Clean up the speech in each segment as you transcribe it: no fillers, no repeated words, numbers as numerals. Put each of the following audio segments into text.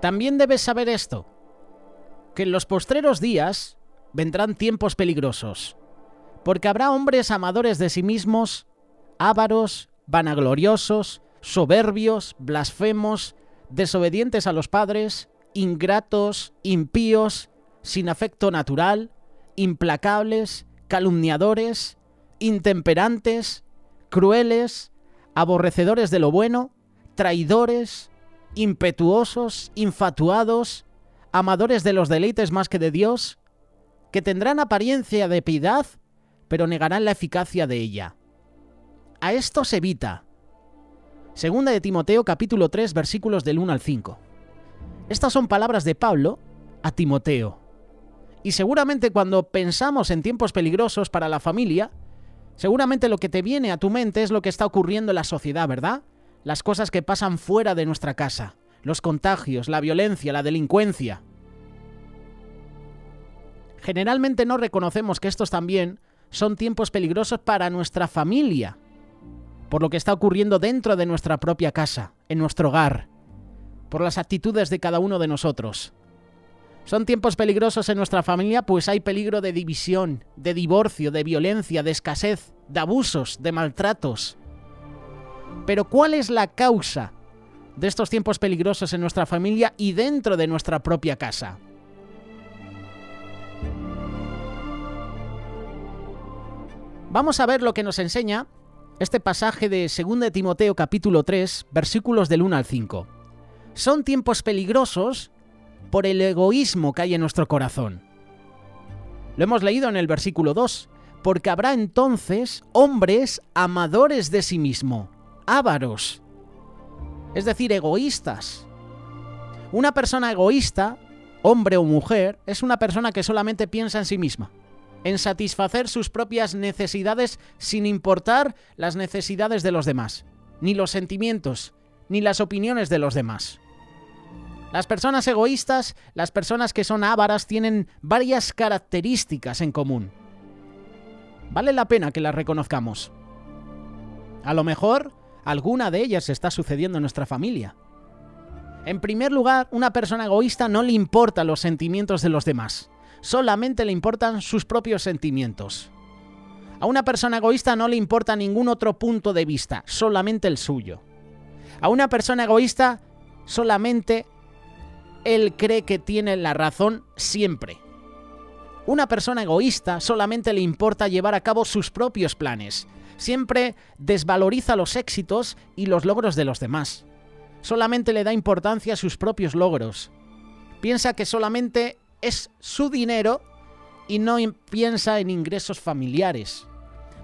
También debes saber esto, que en los postreros días vendrán tiempos peligrosos, porque habrá hombres amadores de sí mismos, ávaros, vanagloriosos, soberbios, blasfemos, desobedientes a los padres, ingratos, impíos, sin afecto natural, implacables, calumniadores, intemperantes, crueles, aborrecedores de lo bueno, traidores, impetuosos, infatuados, amadores de los deleites más que de Dios, que tendrán apariencia de piedad, pero negarán la eficacia de ella. A estos evita. Segunda de Timoteo, capítulo 3, versículos del 1 al 5. Estas son palabras de Pablo a Timoteo. Y seguramente cuando pensamos en tiempos peligrosos para la familia, seguramente lo que te viene a tu mente es lo que está ocurriendo en la sociedad, ¿verdad? Las cosas que pasan fuera de nuestra casa, los contagios, la violencia, la delincuencia. Generalmente no reconocemos que estos también son tiempos peligrosos para nuestra familia, por lo que está ocurriendo dentro de nuestra propia casa, en nuestro hogar, por las actitudes de cada uno de nosotros. Son tiempos peligrosos en nuestra familia, pues hay peligro de división, de divorcio, de violencia, de escasez, de abusos, de maltratos. Pero ¿cuál es la causa de estos tiempos peligrosos en nuestra familia y dentro de nuestra propia casa? Vamos a ver lo que nos enseña este pasaje de 2 de Timoteo capítulo 3, versículos del 1 al 5. Son tiempos peligrosos por el egoísmo que hay en nuestro corazón. Lo hemos leído en el versículo 2, porque habrá entonces hombres amadores de sí mismo, ávaros, es decir, egoístas. Una persona egoísta, hombre o mujer, es una persona que solamente piensa en sí misma, en satisfacer sus propias necesidades sin importar las necesidades de los demás, ni los sentimientos, ni las opiniones de los demás. Las personas egoístas, las personas que son ávaras, tienen varias características en común. Vale la pena que las reconozcamos. A lo mejor, alguna de ellas está sucediendo en nuestra familia. En primer lugar, una persona egoísta no le importan los sentimientos de los demás. Solamente le importan sus propios sentimientos. A una persona egoísta no le importa ningún otro punto de vista, solamente el suyo. A una persona egoísta solamente él cree que tiene la razón siempre. Una persona egoísta solamente le importa llevar a cabo sus propios planes. Siempre desvaloriza los éxitos y los logros de los demás. Solamente le da importancia a sus propios logros. Piensa que solamente es su dinero y no piensa en ingresos familiares.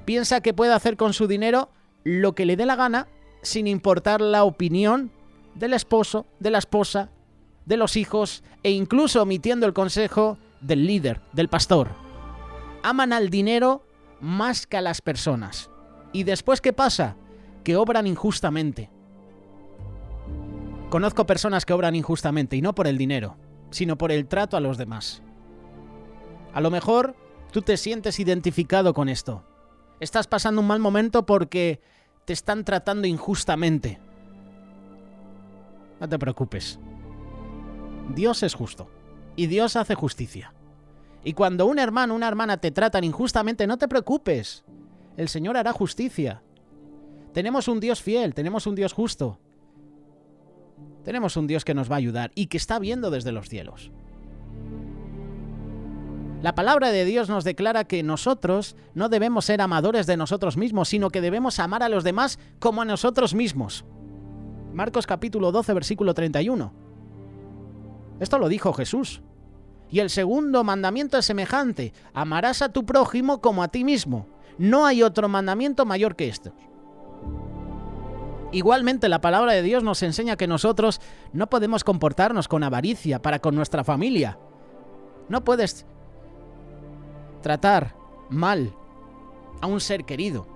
Piensa que puede hacer con su dinero lo que le dé la gana sin importar la opinión del esposo, de la esposa, de los hijos e incluso omitiendo el consejo del líder, del pastor. Aman al dinero más que a las personas. ¿Y después qué pasa? Que obran injustamente. Conozco personas que obran injustamente y no por el dinero, sino por el trato a los demás. A lo mejor tú te sientes identificado con esto. Estás pasando un mal momento porque te están tratando injustamente. No te preocupes. Dios es justo y Dios hace justicia. Y cuando un hermano o una hermana te tratan injustamente, no te preocupes. El Señor hará justicia. Tenemos un Dios fiel, tenemos un Dios justo. Tenemos un Dios que nos va a ayudar y que está viendo desde los cielos. La palabra de Dios nos declara que nosotros no debemos ser amadores de nosotros mismos, sino que debemos amar a los demás como a nosotros mismos. Marcos capítulo 12, versículo 31. Esto lo dijo Jesús. Y el segundo mandamiento es semejante: amarás a tu prójimo como a ti mismo. No hay otro mandamiento mayor que estos. Igualmente, la palabra de Dios nos enseña que nosotros no podemos comportarnos con avaricia para con nuestra familia. No puedes tratar mal a un ser querido.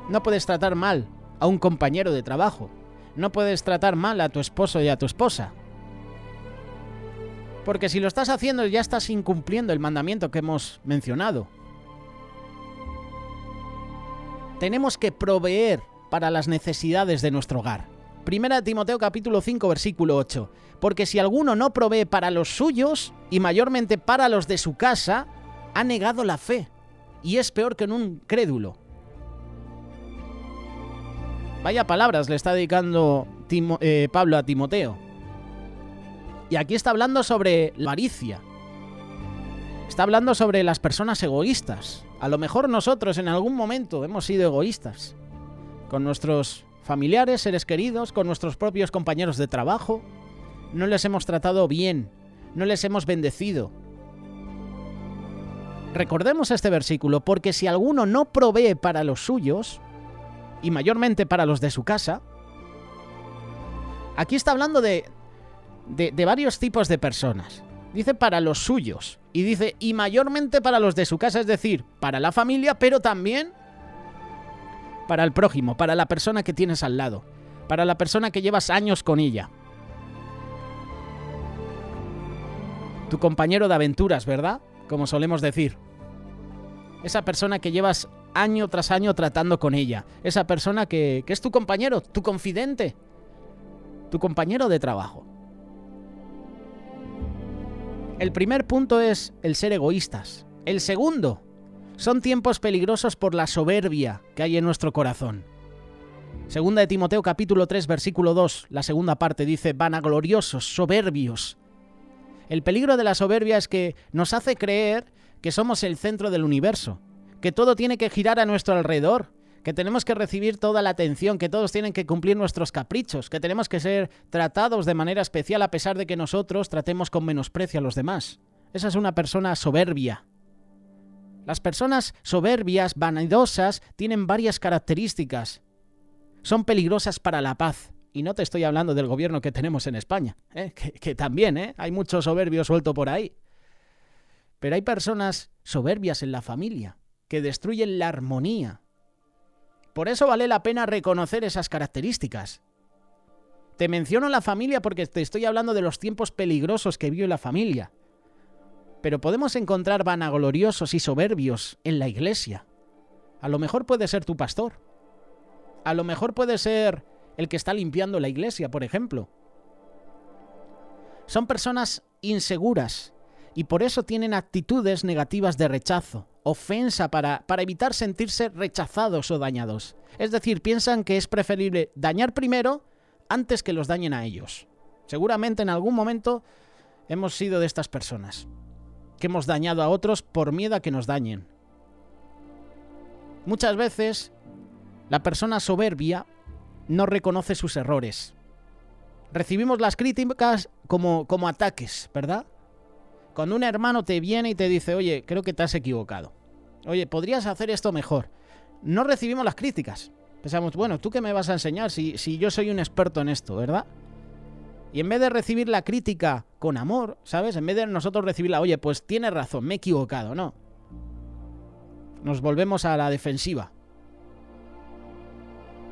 No puedes tratar mal a un compañero de trabajo. No puedes tratar mal a tu esposo y a tu esposa. Porque si lo estás haciendo, ya estás incumpliendo el mandamiento que hemos mencionado. Tenemos que proveer para las necesidades de nuestro hogar. Primera de Timoteo capítulo 5 versículo 8. Porque si alguno no provee para los suyos, y mayormente para los de su casa, ha negado la fe, y es peor que un crédulo. Vaya palabras le está dedicando Pablo a Timoteo. Y aquí está hablando sobre la avaricia. Está hablando sobre las personas egoístas. A lo mejor nosotros en algún momento hemos sido egoístas. Con nuestros familiares, seres queridos, con nuestros propios compañeros de trabajo. No les hemos tratado bien. No les hemos bendecido. Recordemos este versículo, porque si alguno no provee para los suyos, y mayormente para los de su casa, aquí está hablando de varios tipos de personas. Dice para los suyos, y dice y mayormente para los de su casa, es decir, para la familia, pero también para el prójimo, para la persona que tienes al lado, para la persona que llevas años con ella. Tu compañero de aventuras, ¿verdad? Como solemos decir. Esa persona que llevas año tras año tratando con ella. Esa persona que es tu compañero, tu confidente, tu compañero de trabajo. El primer punto es el ser egoístas. El segundo, son tiempos peligrosos por la soberbia que hay en nuestro corazón. Segunda de Timoteo capítulo 3 versículo 2, la segunda parte dice, vanagloriosos, soberbios. El peligro de la soberbia es que nos hace creer que somos el centro del universo, que todo tiene que girar a nuestro alrededor, que tenemos que recibir toda la atención, que todos tienen que cumplir nuestros caprichos, que tenemos que ser tratados de manera especial a pesar de que nosotros tratemos con menosprecio a los demás. Esa es una persona soberbia. Las personas soberbias, vanidosas, tienen varias características. Son peligrosas para la paz. Y no te estoy hablando del gobierno que tenemos en España, que también hay mucho soberbio suelto por ahí. Pero hay personas soberbias en la familia, que destruyen la armonía. Por eso vale la pena reconocer esas características. Te menciono la familia porque te estoy hablando de los tiempos peligrosos que vive la familia. Pero podemos encontrar vanagloriosos y soberbios en la iglesia. A lo mejor puede ser tu pastor. A lo mejor puede ser el que está limpiando la iglesia, por ejemplo. Son personas inseguras y por eso tienen actitudes negativas de rechazo, ofensa para evitar sentirse rechazados o dañados. Es decir, piensan que es preferible dañar primero antes que los dañen a ellos. Seguramente en algún momento hemos sido de estas personas, que hemos dañado a otros por miedo a que nos dañen. Muchas veces la persona soberbia no reconoce sus errores. Recibimos las críticas como ataques, ¿verdad? Cuando un hermano te viene y te dice, oye, creo que te has equivocado. Oye, podrías hacer esto mejor. No recibimos las críticas. Pensamos, bueno, ¿tú qué me vas a enseñar si yo soy un experto en esto, ¿verdad? Y en vez de recibir la crítica con amor, ¿sabes? En vez de nosotros recibirla, oye, pues tienes razón, me he equivocado, no. Nos volvemos a la defensiva.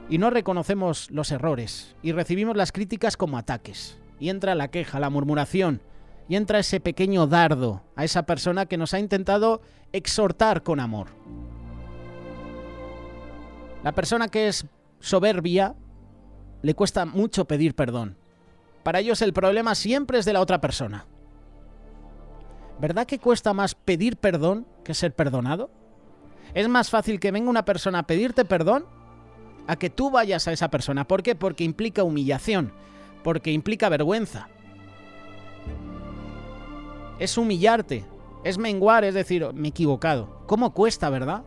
Y no reconocemos los errores. Y recibimos las críticas como ataques. Y entra la queja, la murmuración. Y entra ese pequeño dardo a esa persona que nos ha intentado exhortar con amor. La persona que es soberbia le cuesta mucho pedir perdón. Para ellos el problema siempre es de la otra persona. ¿Verdad que cuesta más pedir perdón que ser perdonado? Es más fácil que venga una persona a pedirte perdón a que tú vayas a esa persona. ¿Por qué? Porque implica humillación, porque implica vergüenza. Es humillarte, es menguar, es decir, me he equivocado. ¿Cómo cuesta, verdad?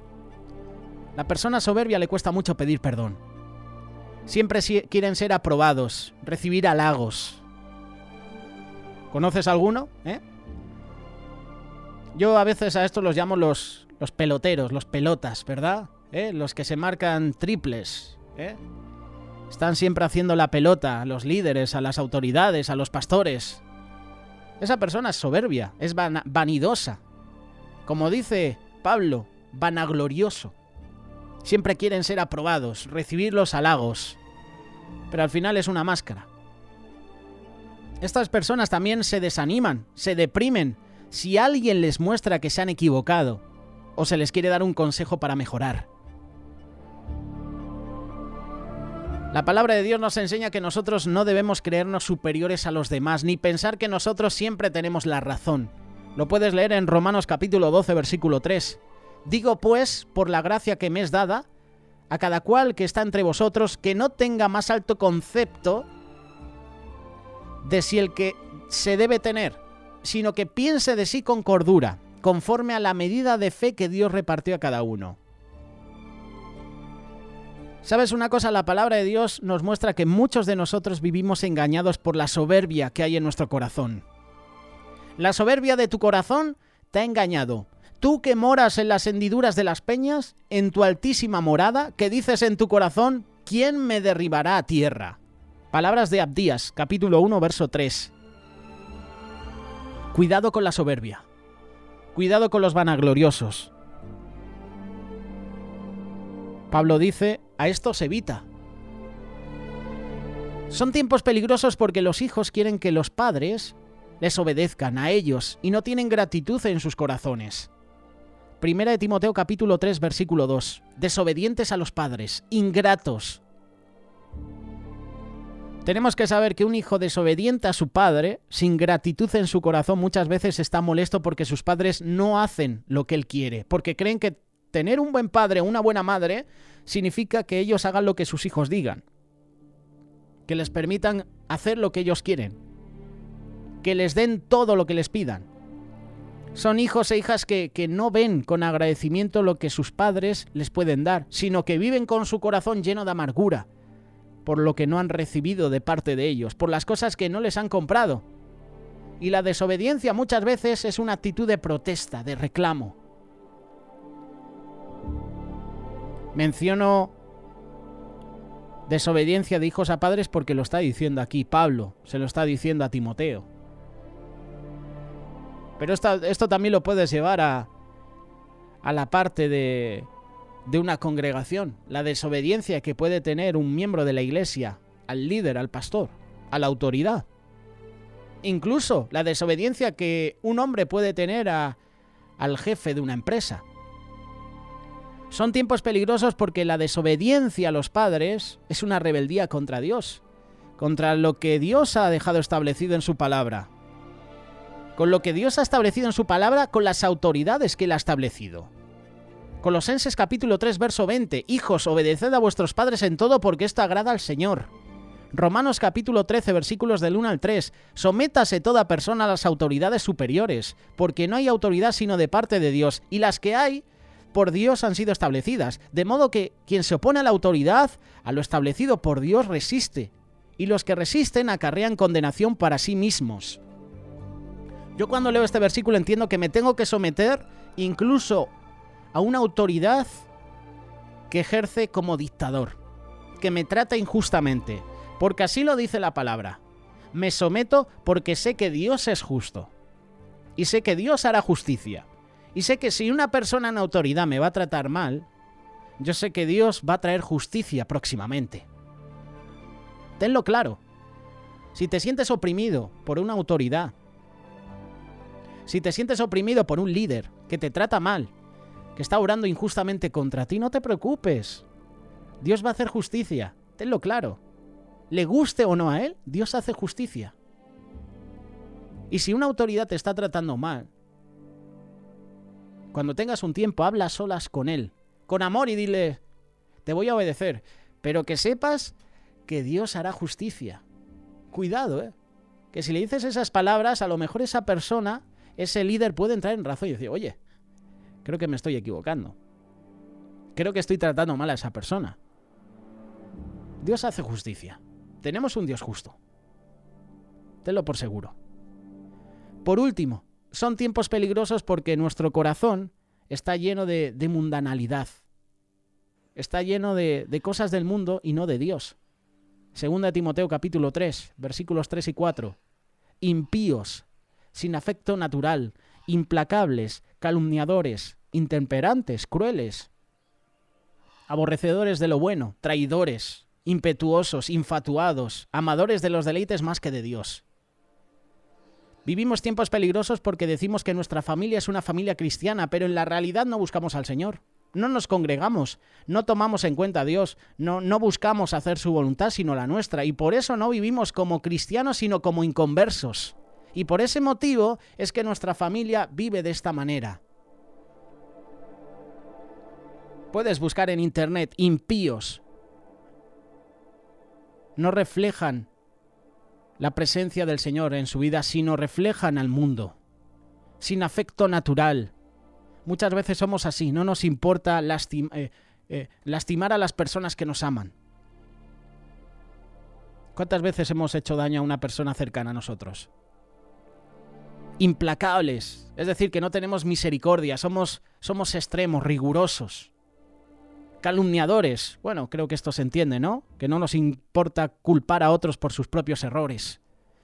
La persona soberbia le cuesta mucho pedir perdón. Siempre quieren ser aprobados, recibir halagos. ¿Conoces alguno? Yo a veces a estos los llamo los peloteros, los pelotas, ¿verdad? Los que se marcan triples. Están siempre haciendo la pelota a los líderes, a las autoridades, a los pastores. Esa persona es soberbia, es vanidosa. Como dice Pablo, vanaglorioso. Siempre quieren ser aprobados, recibir los halagos. Pero al final es una máscara. Estas personas también se desaniman, se deprimen si alguien les muestra que se han equivocado o se les quiere dar un consejo para mejorar. La palabra de Dios nos enseña que nosotros no debemos creernos superiores a los demás, ni pensar que nosotros siempre tenemos la razón. Lo puedes leer en Romanos capítulo 12, versículo 3. Digo pues, por la gracia que me es dada, a cada cual que está entre vosotros, que no tenga más alto concepto de si el que se debe tener, sino que piense de sí con cordura, conforme a la medida de fe que Dios repartió a cada uno. ¿Sabes una cosa? La palabra de Dios nos muestra que muchos de nosotros vivimos engañados por la soberbia que hay en nuestro corazón. La soberbia de tu corazón te ha engañado. Tú que moras en las hendiduras de las peñas, en tu altísima morada, que dices en tu corazón, ¿quién me derribará a tierra? Palabras de Abdías, capítulo 1, verso 3. Cuidado con la soberbia. Cuidado con los vanagloriosos. Pablo dice, a esto se evita. Son tiempos peligrosos porque los hijos quieren que los padres les obedezcan a ellos y no tienen gratitud en sus corazones. Primera de Timoteo capítulo 3, versículo 2. Desobedientes a los padres, ingratos. Tenemos que saber que un hijo desobediente a su padre, sin gratitud en su corazón, muchas veces está molesto porque sus padres no hacen lo que él quiere, porque creen que tener un buen padre o una buena madre significa que ellos hagan lo que sus hijos digan, que les permitan hacer lo que ellos quieren, que les den todo lo que les pidan. Son hijos e hijas que no ven con agradecimiento lo que sus padres les pueden dar, sino que viven con su corazón lleno de amargura por lo que no han recibido de parte de ellos, por las cosas que no les han comprado. Y la desobediencia muchas veces es una actitud de protesta, de reclamo. Menciono desobediencia de hijos a padres porque lo está diciendo aquí Pablo, se lo está diciendo a Timoteo. Pero esto también lo puedes llevar a la parte de una congregación, la desobediencia que puede tener un miembro de la iglesia al líder, al pastor, a la autoridad. Incluso la desobediencia que un hombre puede tener al jefe de una empresa. Son tiempos peligrosos porque la desobediencia a los padres es una rebeldía contra Dios, contra lo que Dios ha dejado establecido en su palabra, con lo que Dios ha establecido en su palabra, con las autoridades que Él ha establecido. Colosenses capítulo 3, verso 20. Hijos, obedeced a vuestros padres en todo porque esto agrada al Señor. Romanos capítulo 13, versículos del 1 al 3. Sométase toda persona a las autoridades superiores, porque no hay autoridad sino de parte de Dios, y las que hay por Dios han sido establecidas, de modo que quien se opone a la autoridad, a lo establecido por Dios, resiste, y los que resisten acarrean condenación para sí mismos. Yo cuando leo este versículo entiendo que me tengo que someter incluso a una autoridad que ejerce como dictador, que me trata injustamente, porque así lo dice la palabra. Me someto porque sé que Dios es justo, y sé que Dios hará justicia. Y sé que si una persona en autoridad me va a tratar mal, yo sé que Dios va a traer justicia próximamente. Tenlo claro. Si te sientes oprimido por una autoridad, si te sientes oprimido por un líder que te trata mal, que está obrando injustamente contra ti, no te preocupes. Dios va a hacer justicia. Tenlo claro. Le guste o no a Él, Dios hace justicia. Y si una autoridad te está tratando mal, cuando tengas un tiempo, habla a solas con él, con amor, y dile, te voy a obedecer, pero que sepas que Dios hará justicia. Cuidado, que si le dices esas palabras, a lo mejor esa persona, ese líder puede entrar en razón y decir, oye, creo que me estoy equivocando. Creo que estoy tratando mal a esa persona. Dios hace justicia. Tenemos un Dios justo. Tenlo por seguro. Por último, son tiempos peligrosos porque nuestro corazón está lleno de mundanalidad. Está lleno de cosas del mundo y no de Dios. Segunda de Timoteo capítulo 3, versículos 3 y 4. Impíos, sin afecto natural, implacables, calumniadores, intemperantes, crueles, aborrecedores de lo bueno, traidores, impetuosos, infatuados, amadores de los deleites más que de Dios. Vivimos tiempos peligrosos porque decimos que nuestra familia es una familia cristiana, pero en la realidad no buscamos al Señor. No nos congregamos, no tomamos en cuenta a Dios, no buscamos hacer su voluntad sino la nuestra, y por eso no vivimos como cristianos sino como inconversos. Y por ese motivo es que nuestra familia vive de esta manera. Puedes buscar en internet impíos. No reflejan la presencia del Señor en su vida, sino reflejan al mundo, sin afecto natural. Muchas veces somos así, no nos importa lastimar a las personas que nos aman. ¿Cuántas veces hemos hecho daño a una persona cercana a nosotros? Implacables, es decir, que no tenemos misericordia, somos extremos, rigurosos. Calumniadores, bueno, creo que esto se entiende, ¿no? Que no nos importa culpar a otros por sus propios errores.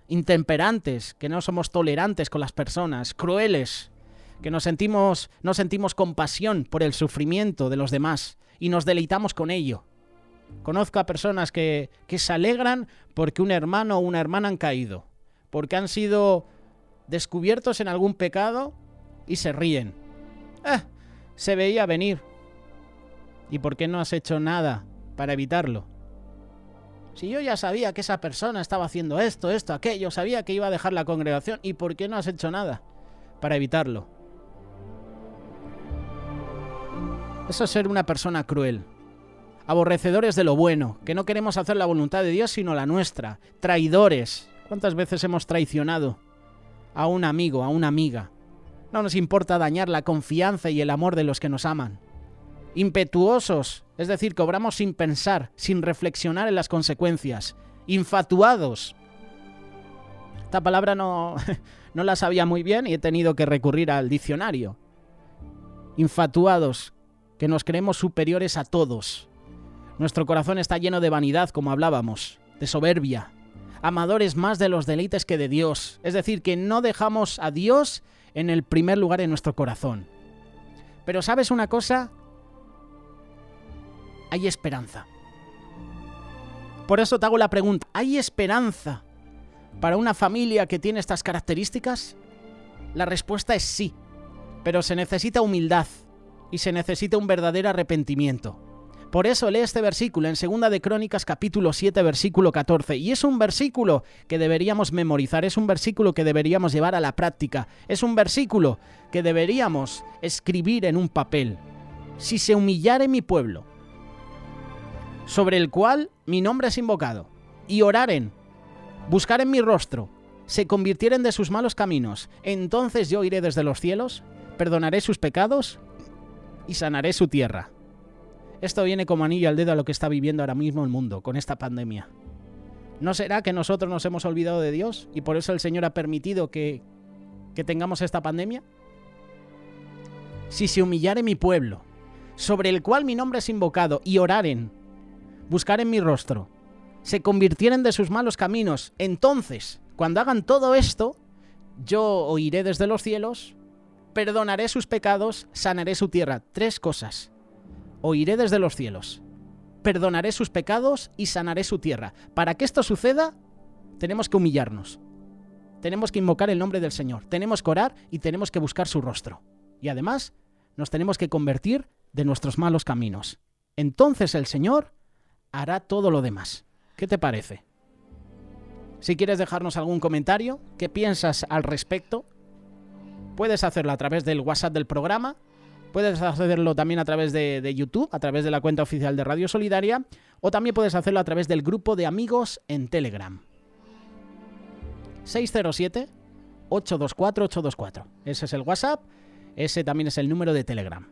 Intemperantes, que no somos tolerantes con las personas. Crueles, que no sentimos compasión por el sufrimiento de los demás y nos deleitamos con ello. Conozco a personas que se alegran porque un hermano o una hermana han caído, porque han sido descubiertos en algún pecado y se ríen. Se veía venir. ¿Y por qué no has hecho nada para evitarlo? Si yo ya sabía que esa persona estaba haciendo esto, aquello, sabía que iba a dejar la congregación, ¿y por qué no has hecho nada para evitarlo? Eso es ser una persona cruel. Aborrecedores de lo bueno, que no queremos hacer la voluntad de Dios sino la nuestra. Traidores. ¿Cuántas veces hemos traicionado a un amigo, a una amiga? No nos importa dañar la confianza y el amor de los que nos aman. Impetuosos, es decir, que obramos sin pensar, sin reflexionar en las consecuencias. Infatuados. Esta palabra no la sabía muy bien y he tenido que recurrir al diccionario. Infatuados, que nos creemos superiores a todos. Nuestro corazón está lleno de vanidad, como hablábamos, de soberbia. Amadores más de los deleites que de Dios. Es decir, que no dejamos a Dios en el primer lugar en nuestro corazón. Pero ¿sabes una cosa? Hay esperanza. Por eso te hago la pregunta, ¿hay esperanza para una familia que tiene estas características? La respuesta es sí, pero se necesita humildad y se necesita un verdadero arrepentimiento. Por eso lee este versículo en 2 de Crónicas capítulo 7 versículo 14, y es un versículo que deberíamos memorizar, es un versículo que deberíamos llevar a la práctica, es un versículo que deberíamos escribir en un papel. Si se humillare mi pueblo, sobre el cual mi nombre es invocado, y oraren, buscaren mi rostro, se convirtieren de sus malos caminos, entonces yo iré desde los cielos, perdonaré sus pecados y sanaré su tierra. Esto viene como anillo al dedo a lo que está viviendo ahora mismo el mundo con esta pandemia. ¿No será que nosotros nos hemos olvidado de Dios y por eso el Señor ha permitido que tengamos esta pandemia? Si se humillare mi pueblo, sobre el cual mi nombre es invocado, y oraren, buscaren mi rostro, se convirtieren de sus malos caminos, entonces, cuando hagan todo esto, yo oiré desde los cielos, perdonaré sus pecados, sanaré su tierra. 3 cosas. Oiré desde los cielos, perdonaré sus pecados y sanaré su tierra. Para que esto suceda, tenemos que humillarnos. Tenemos que invocar el nombre del Señor. Tenemos que orar y tenemos que buscar su rostro. Y además, nos tenemos que convertir de nuestros malos caminos. Entonces el Señor hará todo lo demás. ¿Qué te parece? Si quieres dejarnos algún comentario, ¿qué piensas al respecto? Puedes hacerlo a través del WhatsApp del programa, puedes hacerlo también a través de YouTube, a través de la cuenta oficial de Radio Solidaria, o también puedes hacerlo a través del grupo de amigos en Telegram. 607-824-824. Ese es el WhatsApp, ese también es el número de Telegram.